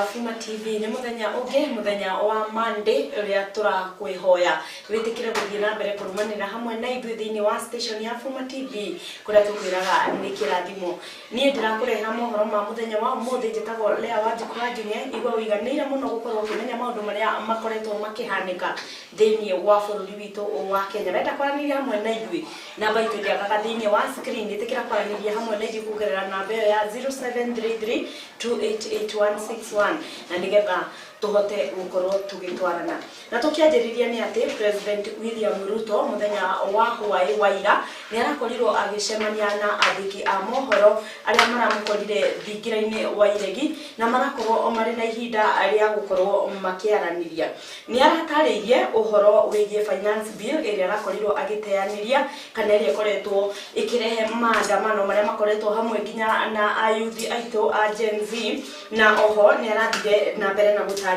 Fuma Tv ni muthenya ungi muthenya wa Monday uria turakwihoya witikire guthie na mbere kurumanira hamwe na ithu thiini wa station ya Fuma Tv kuria tukwiraga ni kirathimo nie ndirakurehera mohoro ma muthenya wa umuthi njitagwo Lea Wanjikũranjung'e igwa wiganire muno gukorwo ukimenya maundu maria makoretwo makihanika thiini wa bururi witu wa Kenya wenda kwaraniria hamwe na ithu namba itu ndiagaga thiini wa screen itikira kwaraniria hamwe na ithu kugerera namba ya 0733 288 na nigetha tuhote gukorwo tugitwarana na tukianjiriria ni ati President William Ruto muthenya wa Hwaĩ waira ni arakorirwo agicemania na athiki a mohoro aria maramukorire thingiraini wa iregi na marakorwo mari na ihinda aria gukorwo makiaraniria ni arataririe uhoro wigie finance bill iria arakorirwo agiteaniria kana iria koretwo ikirehe maandamano maria makoretwo hamwe nginya na ayuthi aito a Gen Z na oho ni arathire na mbere na gutariria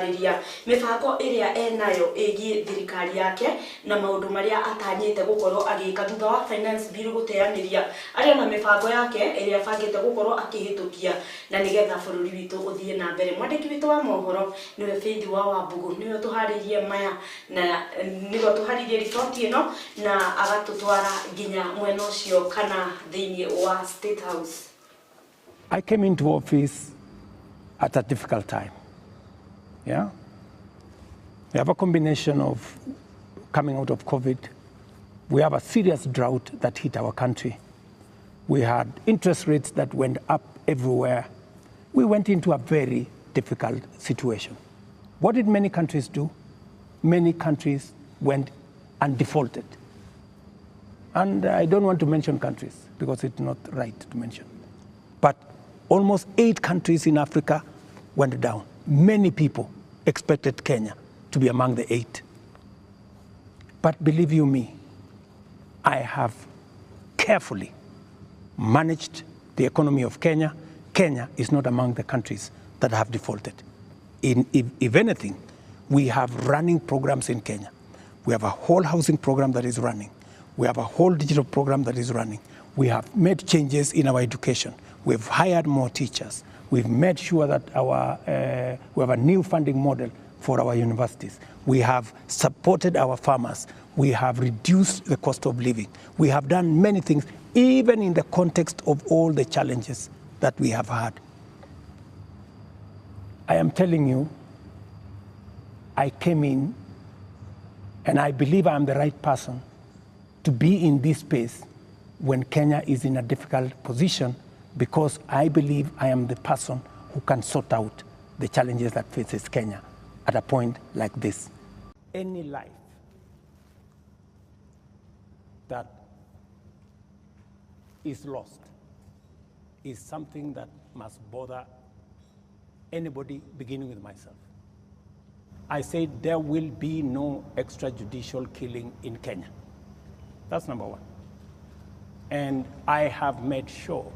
mibango iria enayo igi thirikari yake na maundu maria atanyite gukorwo agika thutha wa finance bill guteaniria aria na mibango yake iria bangite gukorwo akihitukia na nigetha bururi witu uthie na mbere mwandiki witu wa mohoro niwe Faith wa Wambugu niwe tuharirie maya na niwe tuharirie report ino na agatutwara nginya mwena ucio kana thiini wa State House. I came into office at a difficult time. Yeah? We have a combination of coming out of COVID. We have a serious drought that hit our country. We had interest rates that went up everywhere. We went into a very difficult situation. What did many countries do? Many countries went and defaulted. And I don't want to mention countries because it's not right to mention. But almost 8 countries in Africa went down. Many people expected Kenya to be among the 8. But believe you me, I have carefully managed the economy of Kenya. Kenya is not among the countries that have defaulted. If anything, we have running programs in Kenya. We have a whole housing program that is running. We have a whole digital program that is running. We have made changes in our education. We've hired more teachers. We've made sure that we have a new funding model for our universities. We have supported our farmers. We have reduced the cost of living. We have done many things, even in the context of all the challenges that we have had. I am telling you, I came in and I believe I am the right person to be in this space when Kenya is in a difficult position, because I believe I am the person who can sort out the challenges that faces Kenya at a point like this. Any life that is lost is something that must bother anybody, beginning with myself. I said there will be no extrajudicial killing in Kenya. That's number one. And I have made sure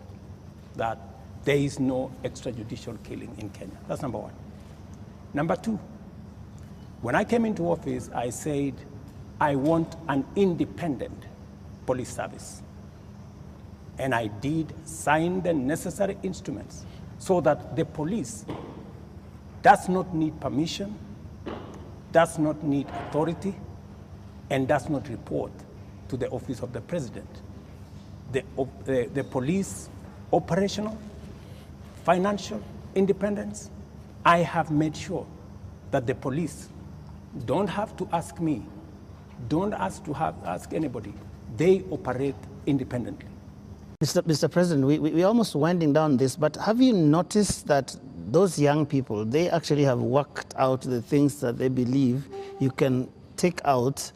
that there is no extrajudicial killing in Kenya. That's number one. Number two, when I came into office, I said I want an independent police service. And I did sign the necessary instruments so that the police does not need permission, does not need authority, and does not report to the office of the president. The police operational, financial independence, I have made sure that the police don't have to ask me, don't ask anybody. They operate independently. Mr. President, we're almost winding down this, but have you noticed that those young people, they actually have worked out the things that they believe you can take out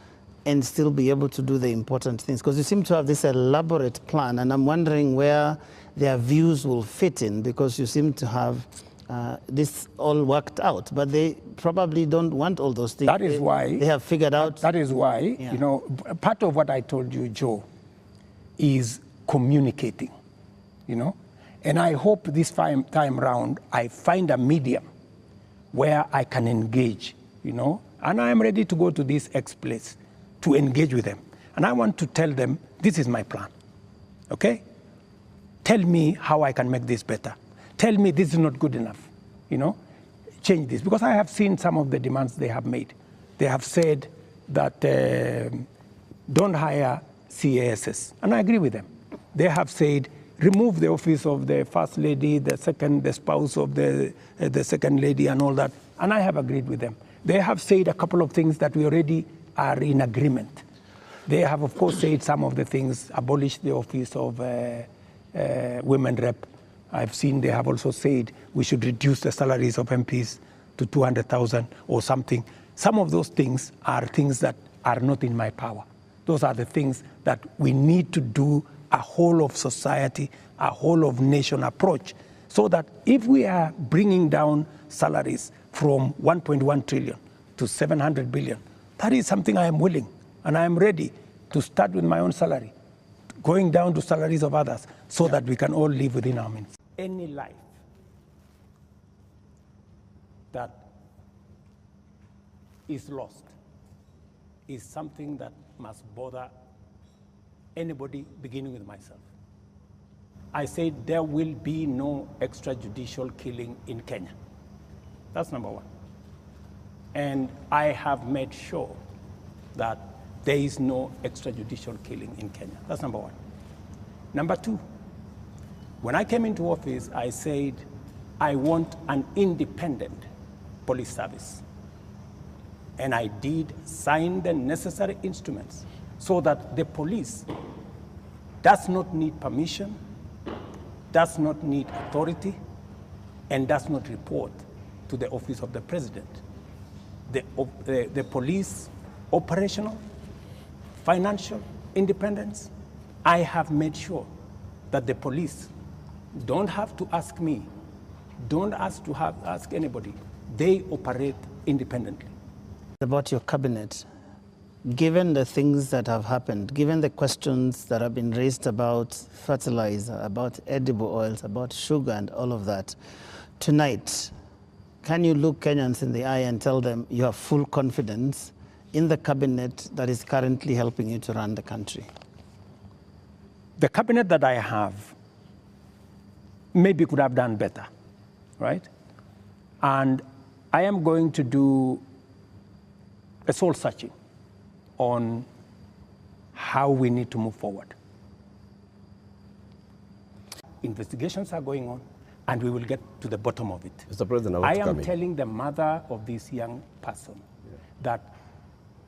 and still be able to do the important things? Because you seem to have this elaborate plan, and I'm wondering where their views will fit in, because you seem to have this all worked out, but they probably don't want all those things. That is why they have figured out. That is why, yeah. You know, part of what I told you, Joe, is communicating, you know, and I hope this time round I find a medium where I can engage, you know, and I am ready to go to this place to engage with them, and I want to tell them this is my plan. Okay, tell me how I can make this better. Tell me this is not good enough, you know. change this, because I have seen some of the demands they have made. They have said that don't hire CASs, and I agree with them. They have said remove the office of the first lady, the spouse of the second lady, and all that, and I have agreed with them. They have said a couple of things that we already are in agreement. They have, of course, said some of the things, abolish the office of women rep. I've seen they have also said we should reduce the salaries of MPs to 200,000 or something. Some of those things are things that are not in my power. Those are the things that we need to do a whole of society, a whole of nation approach, so that if we are bringing down salaries from 1.1 trillion to 700 billion, that is something I am willing and I am ready to start with my own salary, going down to salaries of others, so that we can all live within our means. Any life that is lost is something that must bother anybody, beginning with myself. I say there will be no extrajudicial killing in Kenya. That's number one. And I have made sure that there is no extrajudicial killing in Kenya. That's number one. Number two, when I came into office, I said I want an independent police service. And I did sign the necessary instruments so that the police does not need permission, does not need authority, and does not report to the office of the president. The police operational, financial independence, I have made sure that the police don't have to ask me, don't ask anybody. They operate independently. About your cabinet, given the things that have happened, given the questions that have been raised about fertilizer, about edible oils, about sugar and all of that, tonight, can you look Kenyans in the eye and tell them you have full confidence in the cabinet that is currently helping you to run the country? The cabinet that I have maybe could have done better, right? And I am going to do a soul searching on how we need to move forward. Investigations are going on, and we will get to the bottom of it. Mr. President, I am telling the mother of this young person that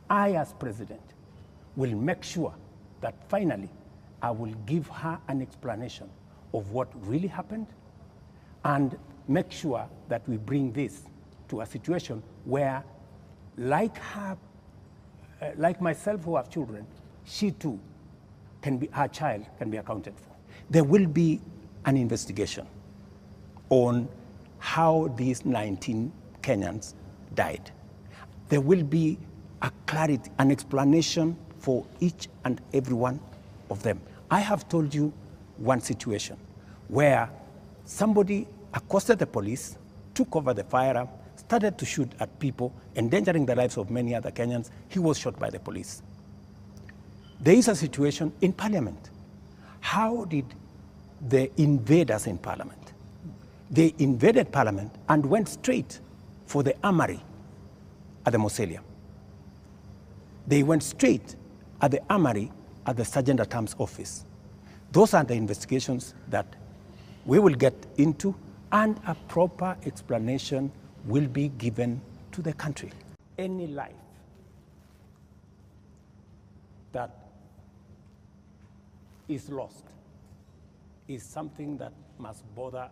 I, as president, will make sure that finally I will give her an explanation of what really happened and make sure that we bring this to a situation where, like her, like myself who have children, she too can be, her child can be accounted for. There will be an investigation on how these 19 Kenyans died. There will be a clarity, an explanation for each and every one of them. I have told you one situation where somebody accosted the police, took over the firearm, started to shoot at people, endangering the lives of many other Kenyans. He was shot by the police. There is a situation in Parliament. How did the invaders in Parliament? They invaded Parliament and went straight for the armory at the Mausoleum. They went straight at the armory at the Sergeant at Arms office. Those are the investigations that we will get into, and a proper explanation will be given to the country. Any life that is lost is something that must bother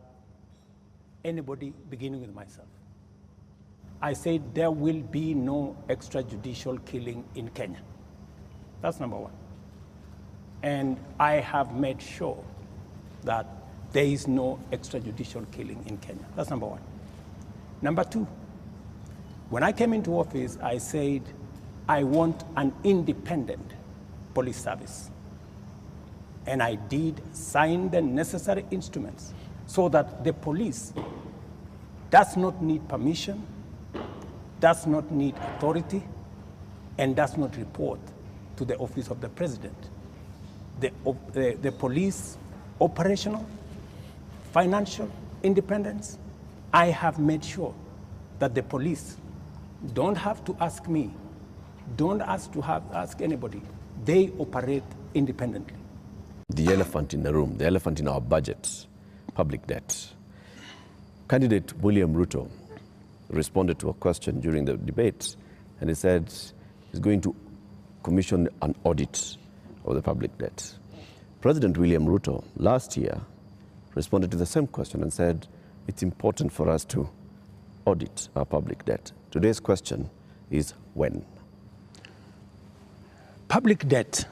anybody, beginning with myself. I say there will be no extrajudicial killing in Kenya. That's number one. And I have made sure that there is no extrajudicial killing in Kenya. That's number one. Number two, when I came into office, I said I want an independent police service. And I did sign the necessary instruments so that the police does not need permission, does not need authority, and does not report to the office of the president. The police operational, financial independence, I have made sure that the police don't have to ask me, don't ask anybody. They operate independently. The elephant in the room, the elephant in our budget, public debt. Candidate William Ruto responded to a question during the debate, and he said he's going to commission an audit of the public debt. President William Ruto last year responded to the same question and said it's important for us to audit our public debt. Today's question is when? Public debt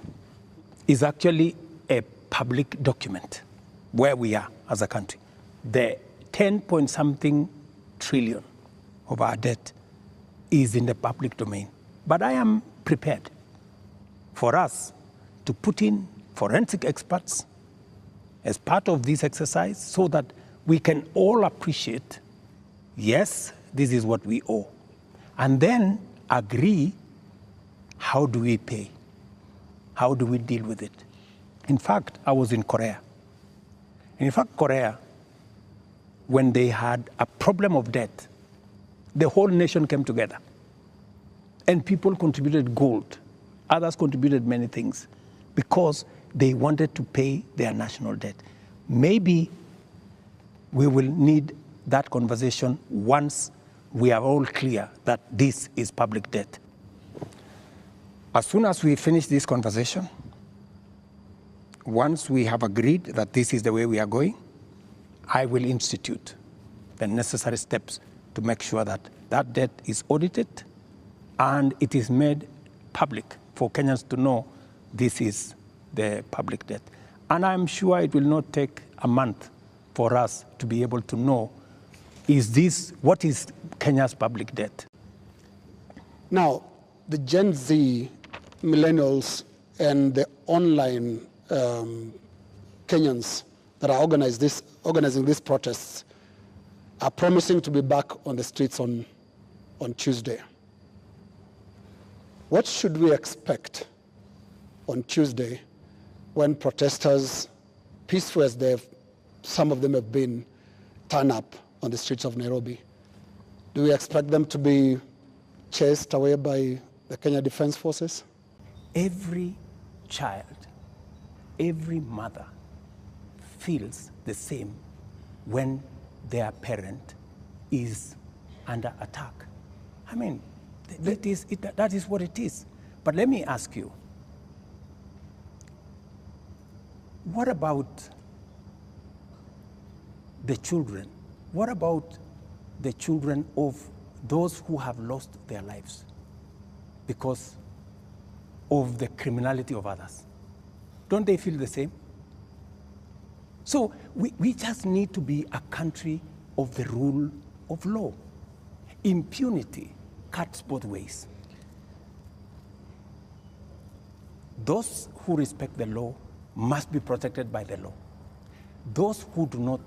is actually a public document where we are as a country. The 10-point-something trillion of our debt is in the public domain. But I am prepared for us to put in forensic experts as part of this exercise so that we can all appreciate, yes, this is what we owe, and then agree, how do we pay? How do we deal with it? In fact, I was in Korea. In fact, Korea, when they had a problem of debt, the whole nation came together. And people contributed gold. Others contributed many things because they wanted to pay their national debt. Maybe we will need that conversation once we are all clear that this is public debt. As soon as we finish this conversation, once we have agreed that this is the way we are going, I will institute the necessary steps to make sure that that debt is audited and it is made public for Kenyans to know this is the public debt. And I'm sure it will not take a month for us to be able to know, what is Kenya's public debt? Now, the Gen Z, millennials, and the online Kenyans that are organizing these protests are promising to be back on the streets on Tuesday. What should we expect on Tuesday when protesters, peaceful as some of them have been, turn up on the streets of Nairobi? Do we expect them to be chased away by the Kenya Defense Forces? Every child, every mother feels the same when their parent is under attack. I mean, that is what it is. But let me ask you, what about the children? What about the children of those who have lost their lives because of the criminality of others? Don't they feel the same? So we just need to be a country of the rule of law. Impunity cuts both ways. Those who respect the law must be protected by the law. Those who do not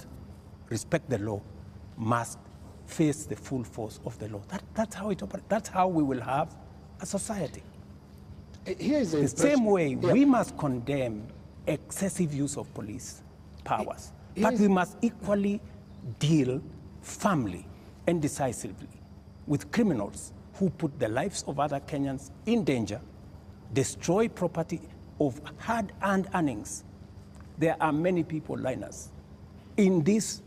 respect the law must face the full force of the law. That's how it operates. That's how we will have a society. Here is the same way, we must condemn excessive use of police powers, but we must equally deal firmly and decisively with criminals who put the lives of other Kenyans in danger, destroy property of hard-earned earnings. There are many people, Linus, in this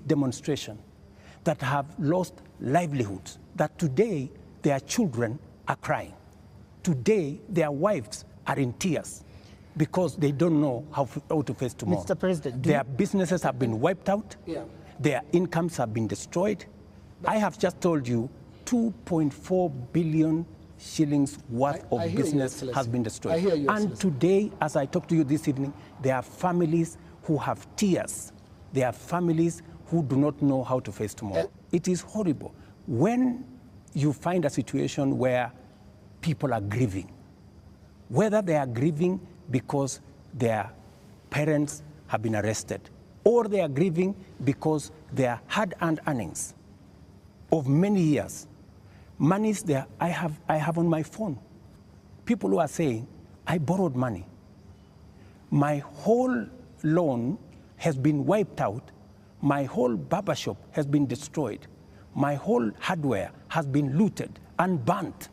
demonstration that have lost livelihoods, that today their children are crying. Today their wives are in tears because they don't know how to face tomorrow. Mr. President, their businesses have been wiped out. Yeah. Their incomes have been destroyed. I have just told you 2.4 billion shillings worth of business has been destroyed. I hear you, and today, as I talk to you this evening, there are families who have tears. There are families who do not know how to face tomorrow. It is horrible. When you find a situation where people are grieving, whether they are grieving because their parents have been arrested, or they are grieving because their hard-earned earnings of many years, monies there, I have on my phone, people who are saying, I borrowed money. My whole loan has been wiped out. My whole barbershop has been destroyed. My whole hardware has been looted and burnt.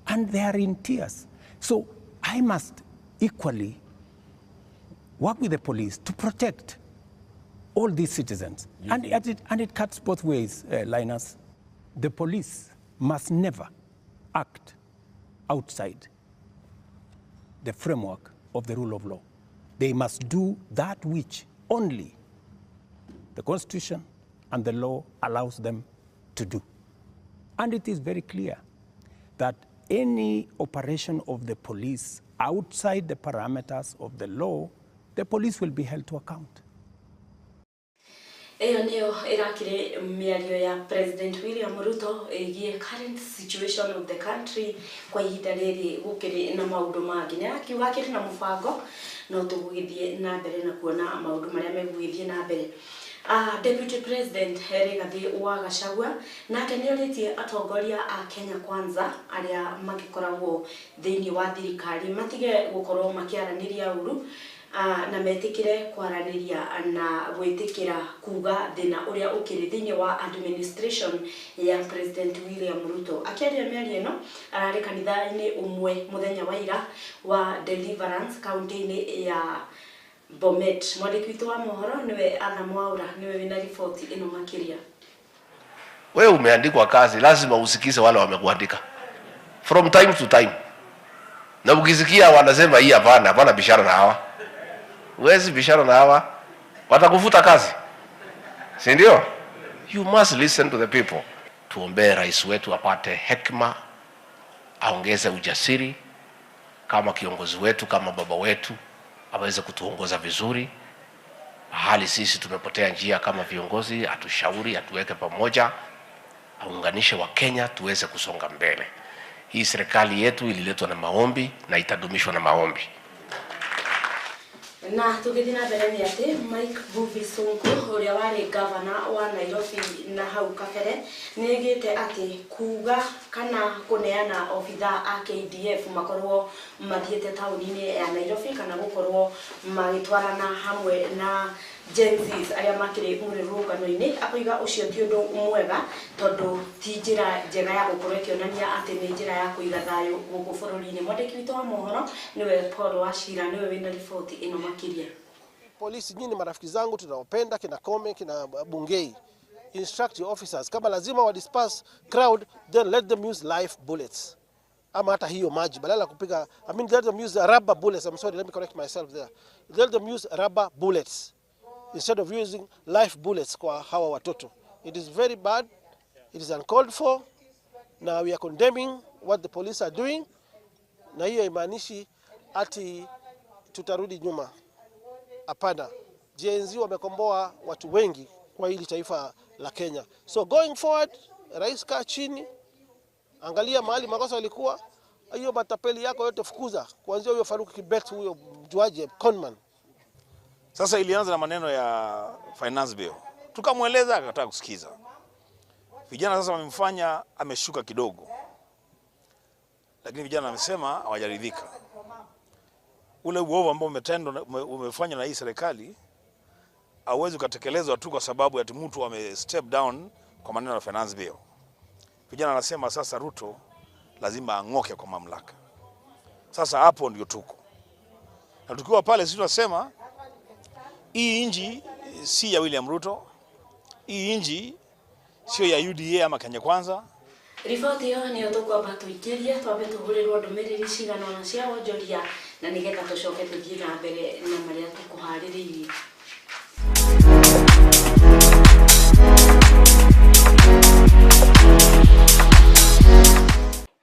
And they are in tears. So I must equally work with the police to protect all these citizens. And it cuts both ways, Linus. The police must never act outside the framework of the rule of law. They must do that which only the Constitution and the law allows them to do. And it is very clear that any operation of the police outside the parameters of the law, the police will be held to account. Eyo niyo irakire miario ya President William Ruto igie current situation of the country kwa ihinda riri gukiri na maundu mangi ni akiuga kiri na mubango no tugugithie na mbere na kuona maundu maria megugithie na mbere. Deputy President Rigathi wa Gachagua nake ni oritie atongoria a Kenya Kwanza aria magikoragwo thiini wa thirikari matige gukorwo makiaraniria uru na metikire kwaraniria na gwitikira kuga thina uria ukiri thiini wa administration ya President William Ruto. Akiaria miario ino arari kanitha-ini umwe muthenya wa ira wa Deliverance county-ini ya Bomet. Mwandiki wa mohoro niwe Ana Mwaura, niwe wina ripoti ino makiria. Wewe umeandikwa kazi, lazima usikize wale wamekuandika from time to time. Na ukisikia wanasema hii hapana bishara na hawa, wezi bishara na hawa watakufuta kazi, si ndio? You must listen to the people. Tuombee rais wetu apate hekima, aongeze ujasiri kama kiongozi wetu, kama baba wetu, aweze kutuongoza vizuri. Hali sisi tumepotea njia kama viongozi, atushauri, atuweke pamoja, aunganishe wa Kenya tuweze kusonga mbele. Hii serikali yetu ililetwa na maombi na itadumishwa na maombi. Na tugithina mbere ni ati Mike Mbuvi Sonko uria wari governor wa Nairobi na hau kabere nigite ati kuga kana kuneana obitha a KDF makorwo mathiete tauni-ini ya Nairobi kana gukorwo magitwarana hamwe na Gen-Zs aria makiri mururungano-ini akoiga ucio ti undu mwega tondu ti njira njega ya gukorwo kionania ati ni njira ya kuiga thayu guku bururi-ini. Mwandiki wa mohoro niwe Paul Wachira, niwe wina ripoti ino makiria. Polisi nyinyi marafiki zangu tunawapenda, kina Kome, kina Bungei, instruct your officers kama lazima wa disperse crowd, then let them use live bullets ama hata hiyo maji badala kupiga, let them use rubber bullets. I'm sorry, let me correct myself there. Let them use rubber bullets instead of using live bullets kwa hawa watoto. It is very bad, it is uncalled for. Now we are condemning what the police are doing, na hiyo imaanishi ati tutarudi nyuma. Hapana. Gen-Z wamekomboa watu wengi kwa hili taifa la Kenya. So going forward, rais kaa chini, angalia mahali makosa yalikuwa, hiyo matapeli yako yote fukuza, kuanzia huyo Faruku Kibet, huyo mjuaji conman. Sasa ilianza na maneno ya finance bill. Tukamweleza akataka kusikiza. Vijana sasa wamemfanya ameshuka kidogo. Lakini vijana wamesema hawajaridhika. Ule uovu ambao umefanywa na hii serikali hauwezi kutekelezwa tu kwa sababu ati mtu step down kwa maneno ya finance bill. Vijana wanasema sasa Ruto lazima ang'oke kwa mamlaka. Sasa hapo ndio tuko. Na tukiwa pale sisi tunasema hii inji si ya William Ruto. Hii inji sio ya UDA ama Kenya Kwanza. Ripoti yo ni tukwamba tuikirie twambe tuhurirwo ndumiriri cigana na cia wonjoria na nigetha tucoke tuthie na mbere na maria tukuhariririe.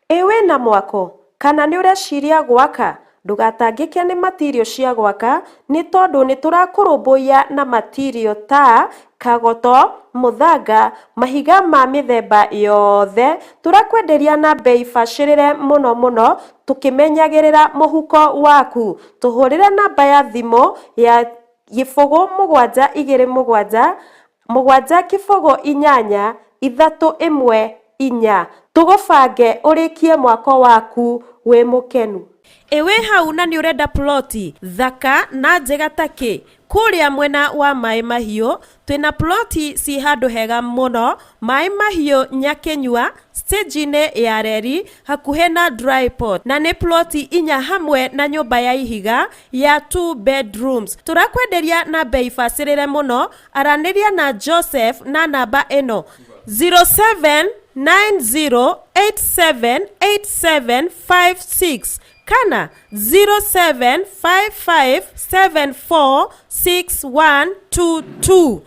Ewe na mwako kana ni ureciria gwaka ndugatangike ni material cia gwaka ni tondu ni turakurumbuia na material ta kagoto, muthanga, mahiga ma mithemba yothe turakwenderia na bei bacirire muno tukimenyagirira muhuko waku. Tuhurire namba ya thimo ya 0727 778 tugubange urikie mwako waku wi mukenu. Ewe hau na ni urenda ploti thaka na njega taki kuria mwena wa Mai Mahiũ twina ploti si handu hega muno Mai Mahiũ Nyakenyua stage-inĩ ya reri hakuhe na dry port na nĩ ploti inya hamwe na nyũmba ya ihiga ya 2 bedrooms. Turakwenderia na bei bacĩrĩre muno. Aranĩria na Joseph na namba ĩno 0790878756 kana 0755746122.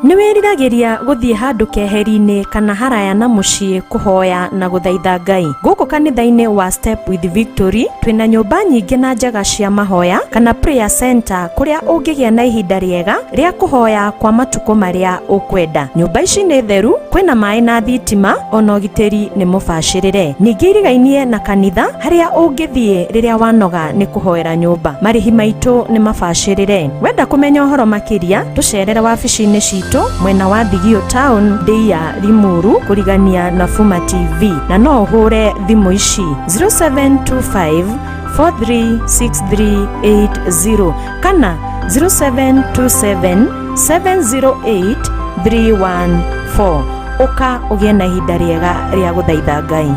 Niwiriragiria guthie handu keheri-ini kana haraya na mucii kuhoya na guthaitha Ngai. Guku kanitha-ini wa Step with Victory twina nyumba nyingi na njega cia mahoya kana prayer center kuria ungigia na ihinda riega ria kuhoya kwa matuko maria ukwenda. Nyumba ici ni theru, kwina mai na thitima, ona ugitiri ni mubashirire. Ningi irigainie na kanitha haria ungithie riria wanoga ni kuhoera nyumba. Marihi maitu ni mabashirire. Wenda kumenya uhoro makiria tucerere wabici-ini cito mwena wa Thigio Town Deia Limuru kurigania na Fuma TV na no uhure thimu ici 0725436380 kana 0727708314. Uka ugie na ihinda riega ria guthaitha Ngai.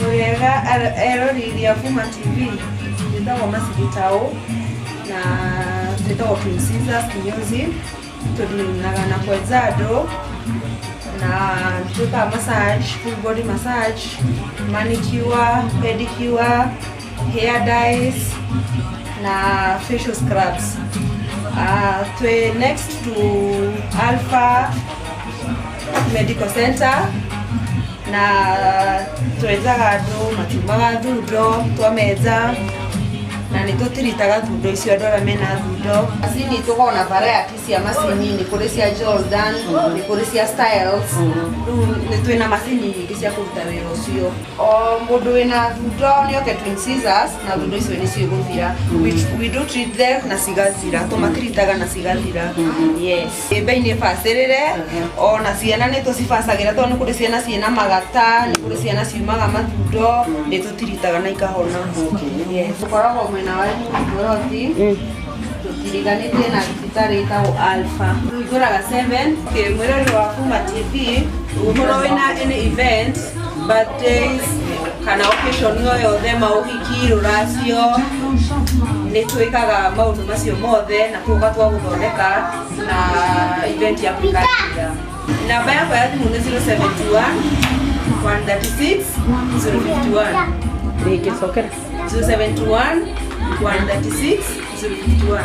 Mwega erori ya Fuma TV nditagwo Masigitao na nditagwo Princess Kinyozi. Tudinaga na kwezado na tuka massage, full body massage, manicure, pedicure, hair dyes na facial scrubs. Twe next to Alpha Medical Center na twezaga ndo matimaga thundo twameza na nitutiritaga thundo icio andũ arĩa mena thundo. Macini tukoragwo na variety cia macini, nĩ kũrĩ cia Jordan, nĩ kũrĩ cia Styles. Rĩu twĩna macini nyingĩ cia kũruta wĩra ũcio. O mũndũ wĩna thundo nĩoke twin scissors na thundo icio nĩcio igũthira. We do treat them na cigathira, tũmatiritaga na cigathira. Yes. Bei nĩ bacĩrĩre, ona ciana nĩ tũcibacagĩra tondũ nĩ kũrĩ ciana ciĩna magata, nĩ kũrĩ ciana ciumaga mathundo, nĩ tũtiritaga na ikahona. Yes. Tũkoragwo mwena wa Muroti, tutiriganĩtie na thibitarĩ ĩtagwo Alpha. Tũigũraga 7. Mwĩrori wa Fuma TV, ũkorwo wĩna any event, birthdays, kana occasion o yothe, maũhiki, rũracio, nĩ twĩkaga maũndũ macio mothe na tũgoka twagũthondeka na event ya kwĩgatĩra. Namba yakwa ya thimũ nĩ 071 136 051. Rĩngĩcokera 071 136 051.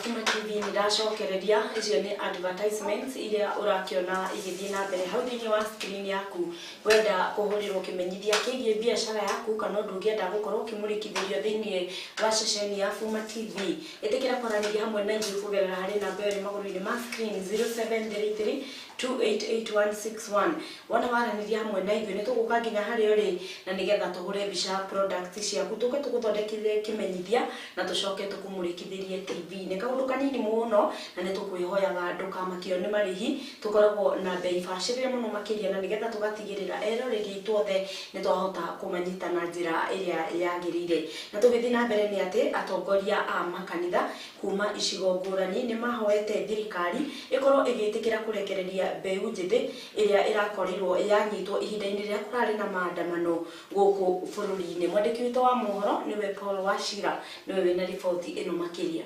Fuma TV niracokereria icio ni advertisements iria urakiona igithie na mbere hau thini wa screen yaku. Wenda kuhurirwo kimenyithia kigie biashara yaku kana ndungienda gukorwo kimurikithirio thini wa ceceni ya Fuma TV. Itikira kwaraniria hamwe na ithuĩ kugerera harĩ namba ĩrĩ magũrũ-inĩ ma screen 0733 288161. Wana waraniria hamwe na ithuĩ nĩtũgũka nginya harĩa ũrĩ na nĩgetha tũgũre mbica product ciaku tũke tũgũthondekithie kimenyithia na tũcoke tũkũmũrĩkithĩrie TV-inĩ. Kaũndũ kanini mũno na nĩtũkwĩhoyaga ndũkamakio nĩ marĩhi, tũkoragwo na bei bacĩrĩre mũno makĩria na nĩgetha tũgatigĩrĩra eroreri aitũ othe nĩtwahota kũmanyita na njĩra ĩrĩa yagĩrĩire. Na tũgĩthiĩ na mbere nĩ atĩ atongoria a makanitha kuma icigo ngũrani nĩmahoete thirikari ĩkorwo ĩgĩtĩkĩra kũrekereria mbeũ njĩthĩ ĩrĩa ĩrakorirwo yanyitwo ihinda-inĩ rĩrĩa kũrarĩ na maandamano gũkũ bũrũri-inĩ. Mwandĩki witũ wa mohoro nĩwe Paul Wachira, nĩwe wĩna riboti ĩno makĩria.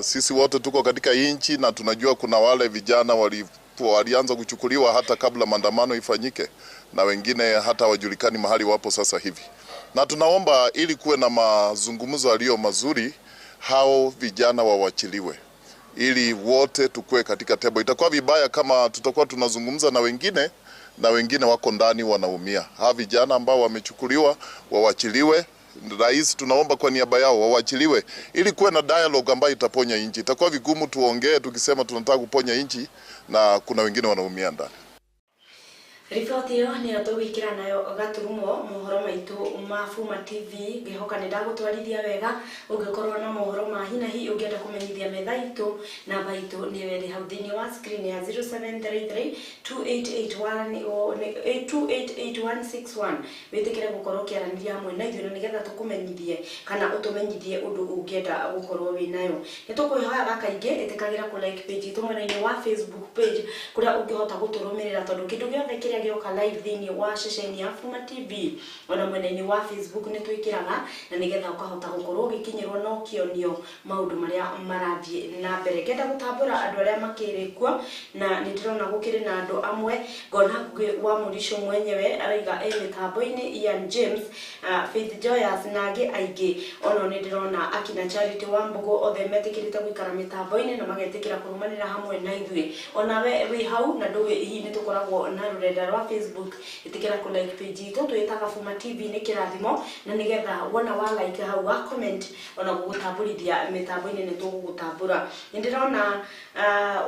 Sisi wote tuko katika inchi na tunajua kuna wale vijana walianza kuchukuliwa hata kabla maandamano ifanyike na wengine hata wajulikani mahali wapo sasa hivi. Na tunaomba ili kuwe na mazungumzo yaliyo mazuri, hao vijana wawachiliwe. ili wote tukue katika table. Itakuwa vibaya kama tutakuwa tunazungumza na wengine wako ndani wanaumia. Hawa vijana ambao wamechukuliwa wawachiliwe. Rais, tunaomba kwa niaba yao wawachiliwe ili kuwe na dialogue ambayo itaponya nchi. Itakuwa vigumu tuongee tukisema tunataka kuponya nchi na kuna wengine wanaumia ndani. Riboti iyo niyo tugwikira nayo gaturumo mohoro maitu ma Fuma TV ngihoka ni ndagutwarithia wega ungikorwo na mohoro ma hinahi ungienda kumenyithia metha itu namba itu ni weri hau thiini wa screen ya 0733 288161 witikire gukorwo kiaraniria hamwe na ithuĩ nigetha tukumenyithie kana utumenyithie undu ungienda gukorwo wi nayo nitukuihoyaga kaingi itikagira ku like page itu mwena-ini wa Facebook page kuria ungihota guturumirira tondu kindu giothe kiria gioka live thiini wa ceceni ya Fuma TV ona mwena-ini wa Facebook ni twikiraga na nigetha ukahota gukorwo gikinyirwo no kionio maundu maria marathie na mbere ngenda gutambura andu aria makirikuo na nidirona gukiri na andu amwe ngona wa murisho mwenyewe araiga mitambo-ini Ian James Faith Joyous na angi aingi ona nidirona akina Charity Wambugu othe metikirite guikara mitambo-ini na magetikira kurumanira hamwe na ithui ona we wi hau na ndu hi ni tukoragwo na rurenda rwa Facebook itikira ku like page itu twitaga Fuma TV ni kirathimo na nigetha wona wa like hau wa comment ona gugutamburithia mitambo-ini ni tugugutambura nindirona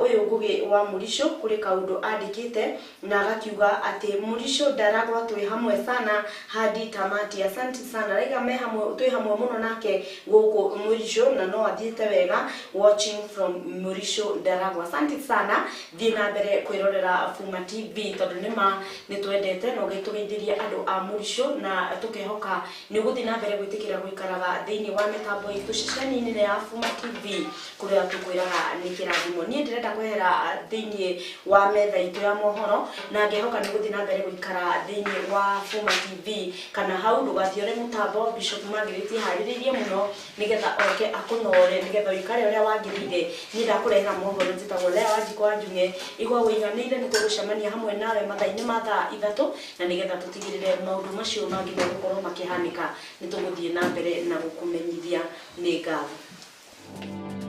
uyu ngugi wa murisho kuri kaundu andikite na agakiuga ati murisho ndaragwa twi hamwe sana hadi tamati. Asante sana raiga me hamwe twi hamwe muno nake guku murisho na no athiete wega watching from murisho ndaragwa. Asante sana thina mbere kwirorera Fuma TV tondu nima nitwendete no gitugeithirie andu a murisho na tukehoka ni guthi na mbere gwitikira gwikaraga thiini wa mitambo itu ceceni-ini ya Fuma TV kuria tukwiraga ni kirathimo ni ndirenda kwehera thiini wa metha itu ya mohoro na ngehoka ni guthi na mbere gwikara thiini wa Fuma TV kana hau ndugathiore mutambo Bishop Margaret hariririe muno nigetha oke akunore nigetha wikare uria wagirire ni ndakurehera mohoro njitagwo Lea Wanjiku Wanjunge igwa winganire ni tugucemania hamwe nawe mathaa-ini ma thaa 3 na nigetha tutigirire maundu macio mangi gukorwo makihanika ni tuguthie na mbere na gukumenyithia ni ngatho.